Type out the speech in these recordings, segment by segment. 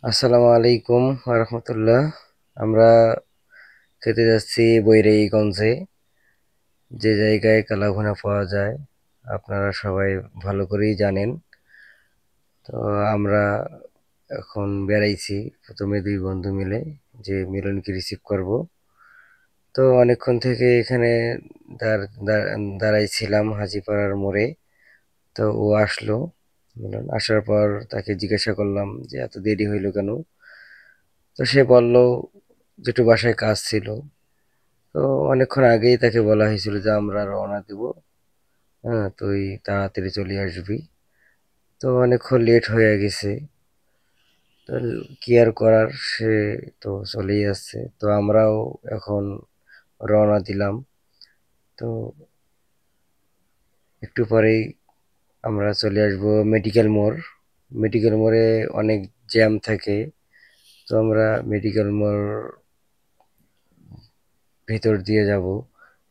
আসসালামু আলাইকুম রহমতুল্লাহ। আমরা খেতে যাচ্ছি বৈরাগীগঞ্জে, যে জায়গায় কালাভুনা পাওয়া যায়। আপনারা সবাই ভালো করেই জানেন। তো আমরা এখন বেড়াইছি, প্রথমে দুই বন্ধু মিলে যে মিলনকে রিসিভ করব। তো অনেকক্ষণ থেকে এখানে দাঁড়াইছিলাম হাজীপাড়ার মোড়ে। তো ও আসলো। মিলন আসার পর তাকে জিজ্ঞাসা করলাম যে এত দেরি হইলো কেন। তো সে বলল যে একটু বাসায় কাজ ছিল। তো অনেকক্ষণ আগেই তাকে বলা হয়েছিল যে আমরা রওনা দিব, হ্যাঁ তুই তাড়াতাড়ি চলে আসবি। তো অনেকক্ষণ লেট হয়ে গেছে। তো কি আর করার, সে তো চলেই আসছে, তো আমরাও এখন রওনা দিলাম। তো একটু পরেই আমরা চলে আসব মেডিকেল মোড়। মেডিকেল মোড়ে অনেক জ্যাম থাকে। তো আমরা মেডিকেল মোড় ভিতর দিয়ে যাব,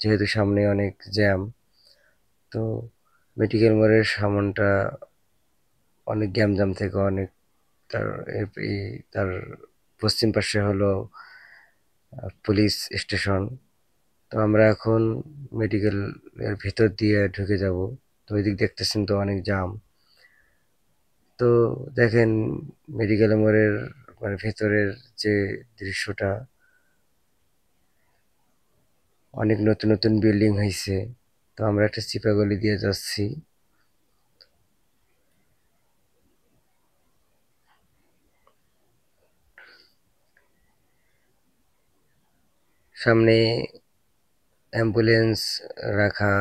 যেহেতু সামনে অনেক জ্যাম। তো মেডিকেল মোড়ের সামনটা অনেক গ্যামজাম থেকে অনেক, তার তার পশ্চিম পাশে হলো পুলিশ স্টেশন। তো আমরা এখন মেডিকেল এর ভিতর দিয়ে ঢুকে যাব। তো ওই দিক দেখতেছেন তো অনেক জাম। তো দেখেন মেডিকেল মোড়ের মানে ভেতরের যে দৃশ্যটা, অনেক নতুন নতুন বিল্ডিং হয়েছে। তো আমরা একটা চিপা গলি দিয়ে যাচ্ছি। সামনে অ্যাম্বুলেন্স রাখা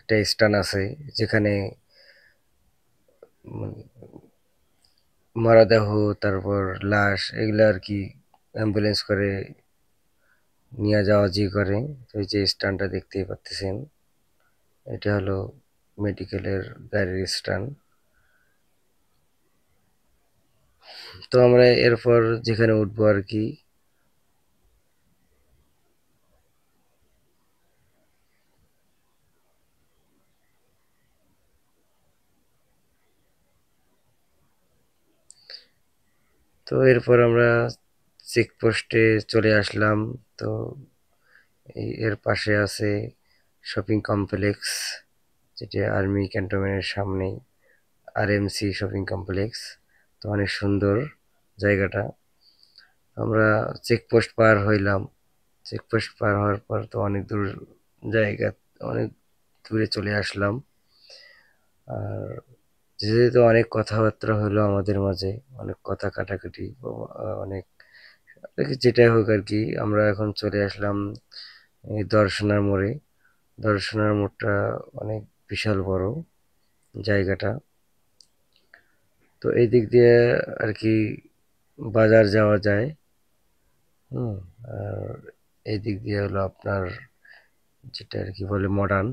একটা স্ট্যান্ড আছে, যেখানে মরদেহ, তারপর লাশ এগুলো আর কি অ্যাম্বুলেন্স করে নিয়ে যাওয়া জি করে। ওই যে স্ট্যান্ডটা দেখতেই পাচ্ছেন, এটা হলো মেডিকেলের গাড়ির স্ট্যান্ড। তো আমরা এরপর যেখানে উঠবো আর কি, তো এরপর আমরা চেকপোস্টে চলে আসলাম। তো এর পাশে আছে শপিং কমপ্লেক্স, যেটা আর্মি ক্যান্টনমেন্টের সামনেই, আরএমসি শপিং কমপ্লেক্স। তো অনেক সুন্দর জায়গাটা। আমরা চেকপোস্ট পার হইলাম। চেকপোস্ট পার হওয়ার পর তো অনেক দূর জায়গা, অনেক দূরে চলে আসলাম। আর যেহেতু অনেক কথাবার্তা হলো আমাদের মাঝে, অনেক কথা কাটাকাটি, অনেক যেটাই হোক আর কি, আমরা এখন চলে আসলাম এই দর্শনার মোড়ে। দর্শনার মোড়টা অনেক বিশাল বড় জায়গাটা। তো এই দিক দিয়ে আর কি বাজার যাওয়া যায়। হুম। আর এই দিক দিয়ে হলো আপনার যেটা আর কি বলে মডার্ন।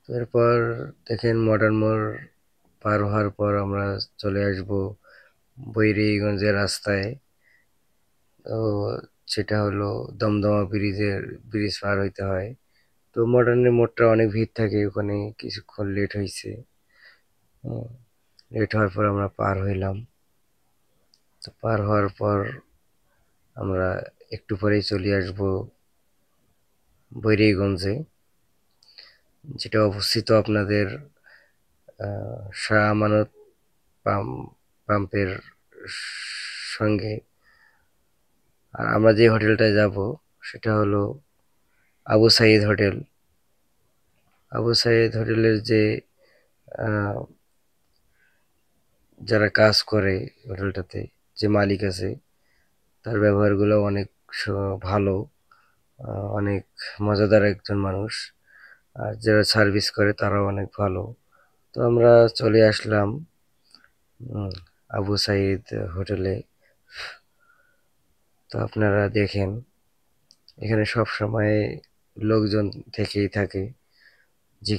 এরপর দেখেন মডার্ন মোড় পার হওয়ার পর আমরা চলে আসব বৈরিগঞ্জের রাস্তায়। তো সেটা হলো দমদমা ব্রিজ পার হইতে হয়। তো মডার্নের মোড়টা অনেক ভিড় থাকে, ওখানে কিছুক্ষণ লেট হয়েছে। লেট হওয়ার পর আমরা পার হইলাম। তো পার হওয়ার পর আমরা একটু পরেই চলে আসব বৈরিগঞ্জে, যেটা অবস্থিত আপনাদের শাহ আমানত পাম্পের সঙ্গে। আর আমরা যে হোটেলটায় যাব সেটা হলো আবু সাইদ হোটেল। আবু সাইদ হোটেলের যে আহ, যারা কাজ করে হোটেলটাতে, যে মালিক আছে, তার ব্যবহারগুলো অনেক ভালো। অনেক মজাদার একজন মানুষ। আর যারা সার্ভিস করে তারাও অনেক ভালো। তো আমরা চলে আসলাম আবু সাইদ হোটেলে। তো আপনারা দেখেন এখানে সব সময় লোকজন থেকেই থাকে। যে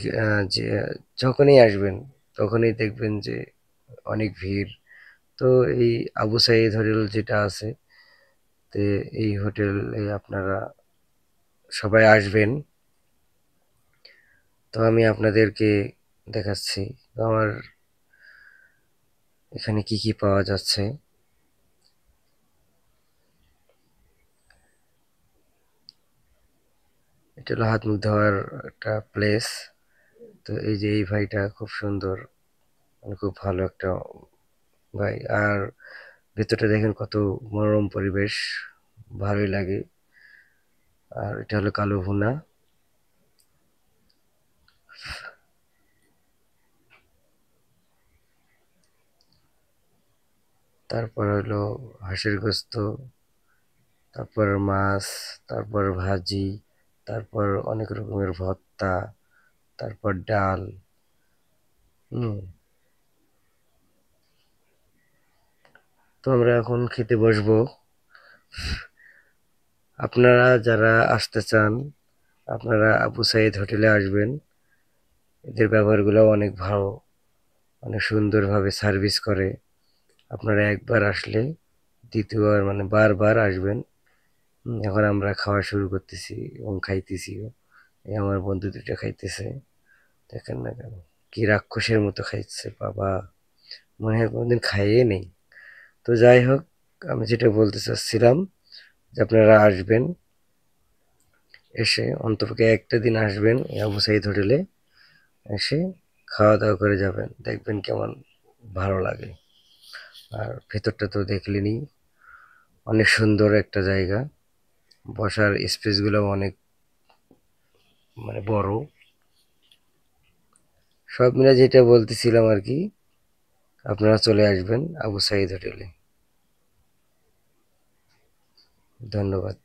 যখনই আসবেন তখনই দেখবেন যে অনেক ভিড়। তো এই আবু সাইদ হোটেল যেটা আছে, তো এই হোটেলে আপনারা সবাই আসবেন। তো আমি আপনাদেরকে দেখাচ্ছি। তো আমার এখানে কি কি পাওয়া যাচ্ছে। এটা হলো হাত মুখ ধোয়ার একটা প্লেস। তো এই যে এই ভাইটা খুব সুন্দর, মানে খুব ভালো একটা ভাই। আর ভেতরটা দেখেন কত মনোরম পরিবেশ, ভালোই লাগে। আর এটা হলো কালো ভুনা। তারপর হলো হাঁসের গোস্ত, তারপর মাছ, তারপর ভাজি, তারপর অনেক রকমের ভর্তা, তারপর ডাল। হুম। তো আমরা এখন খেতে বসবো। আপনারা যারা আসতে চান, আপনারা আবু সাইদ হোটেলে আসবেন। এদের ব্যবহারগুলো অনেক ভালো, অনেক সুন্দরভাবে সার্ভিস করে। আপনারা একবার আসলে দ্বিতীয়বার মানে বারবার আসবেন। এখন আমরা খাওয়া শুরু করতেছি এবং খাইতেছিও। এই আমার বন্ধু দুটো খাইতেছে, দেখেন না কেন কি রাক্ষসের মতো খাইছে বাবা, মনে হয় কোনোদিন খাইয়ে নেই। তো যাই হোক, আমি যেটা বলতে চাচ্ছিলাম যে আপনারা আসবেন, এসে অন্তপক্ষে একটা দিন আসবেন এই আবু সাইদ হোটেলে, এসে খাওয়া দাওয়া করে যাবেন, দেখবেন কেমন ভালো লাগে। আর ভেতরটা তো দেখলেনই, অনেক সুন্দর একটা জায়গা, বসার স্পেসগুলো অনেক মানে বড়। সব মিলে যেটা বলতেছিলাম আর কি, আপনারা চলে আসবেন আবু সাইদ হোটেলে। ধন্যবাদ।